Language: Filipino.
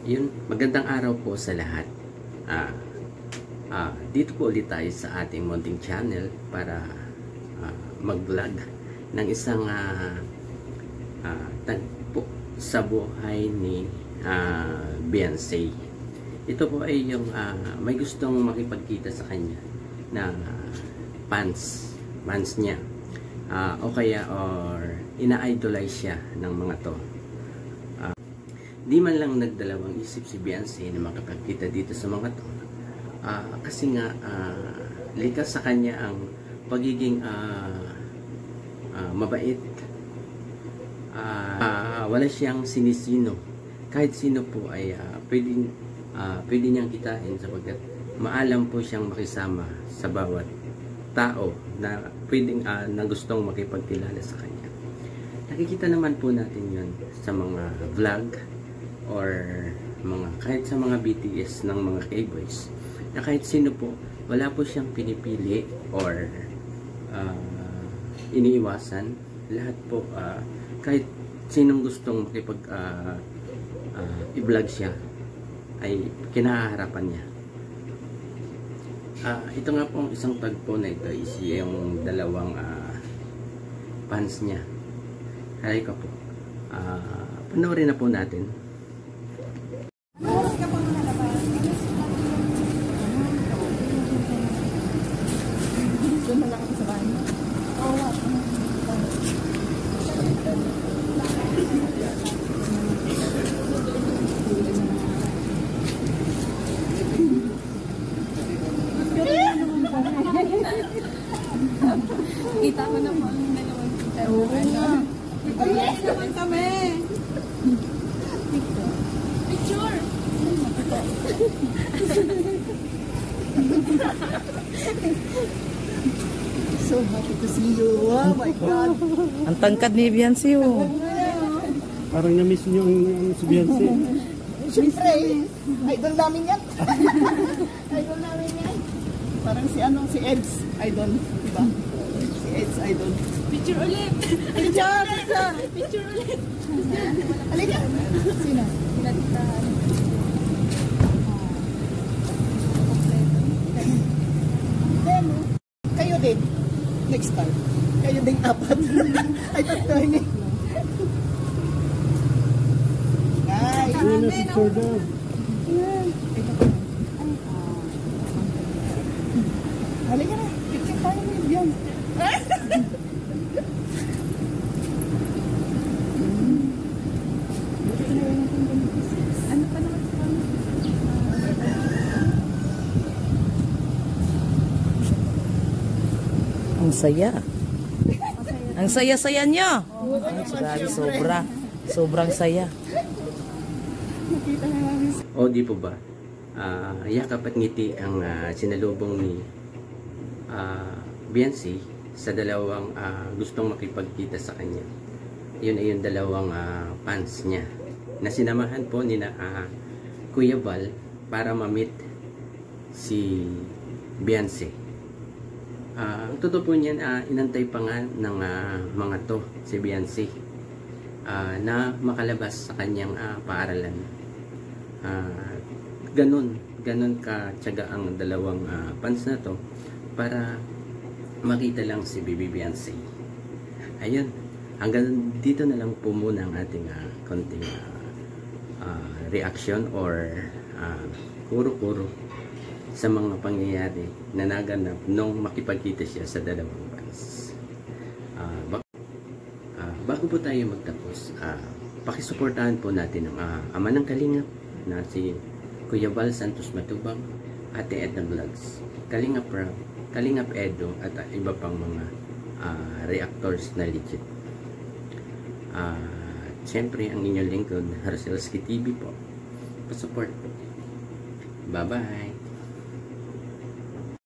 Yun, magandang araw po sa lahat. Dito po ulit tayo sa ating munting channel para mag-vlog ng isang tagpo sa buhay ni Beyonce. Ito po ay yung may gustong makipagkita sa kanya na fans niya, o kaya or ina-idolize siya ng mga to. Di man lang nagdalawang isip si Beyonce na makapagkita dito sa mga to, kasi nga likas sa kanya ang pagiging mabait. Wala siyang sinisino, kahit sino po ay pwede niyang kitain, sapagkat maalam po siyang makisama sa bawat tao na pwedeng na gustong makipagkilala sa kanya. Nakikita naman po natin yun sa mga vlog or kahit sa mga BTS ng mga K-boys, na kahit sino po, wala po siyang pinipili or iniiwasan. Lahat po, kahit sinong gustong makipag i-vlog siya, ay kinahaharapan niya. Ito nga po, isang tagpo na ito is yung dalawang fans niya. Halika po, panoorin na po natin. Kita ko naman ang dalawang kita. Yes naman kami. Picture. So happy to see you. Oh my God. Ang tangkad ni Beyonce. Parang na-miss nyo ang si Beyonce. Siyempre, idol namin yan. Idol namin yan. Parang si Eds, idol. Diba? Si Eds, idol. Picture ulit. Picture ulit. Halika. Sino? Pinatitahan. Then, kayo din. Next time. Kayo din apat. Ay, tatlo ini. Ay, Ano na picture daw? halika na. Picture tayo mo yun. Ano pa naman sa kami? Ang saya. Ang saya-saya niya. Grabe, sobrang saya. O di po ba? Yakap at ngiti ang sinalubong ni Beyonce sa dalawang gustong makipagkita sa kanya. Yun ay yung dalawang fans niya na sinamahan po ni Kuya Val para ma-meet si Beyonce. Ang totoo po niyan, inantay pa nga ng mga to si Beyonce na makalabas sa kanyang paaralan. Ganun ka-tiyaga ang dalawang fans na to para makita lang si Baby Beyonce. Ayun, hanggang dito na lang po muna ang ating konting reaction or kuro-kuro sa mga pangyayari na naganap nung makipagkita siya sa dalawang fans. Bago po tayo magtapos, pakisuportahan po natin ang ama ng Kalingap na si Kuya Val Santos Matubang, Ate Edna Vlogs, Kalingap Rob, Kalingap Edo, at iba pang mga reactors na legit. Siyempre, ang inyong lingkod, Harselski TV po. Pasupport po. Bye-bye!